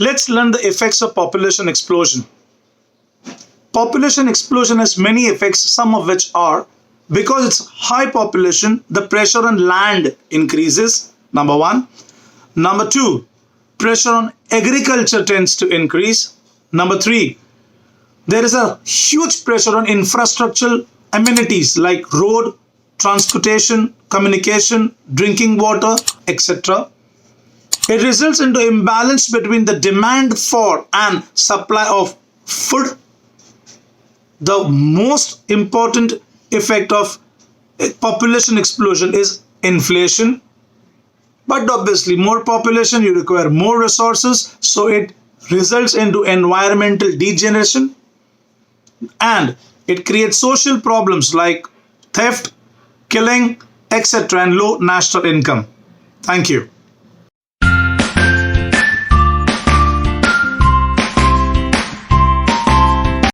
Let's learn the effects of population explosion. Population explosion has many effects, some of which are because it's high population, the pressure on land increases, number one. Number two, pressure on agriculture tends to increase. Number three, there is a huge pressure on infrastructural amenities like road, transportation, communication, drinking water, etc. It results into imbalance between the demand for and supply of food. The most important effect of population explosion is inflation. But obviously, more population, you require more resources, so it results into environmental degeneration and it creates social problems like theft, killing, etc., and low national income. Thank you.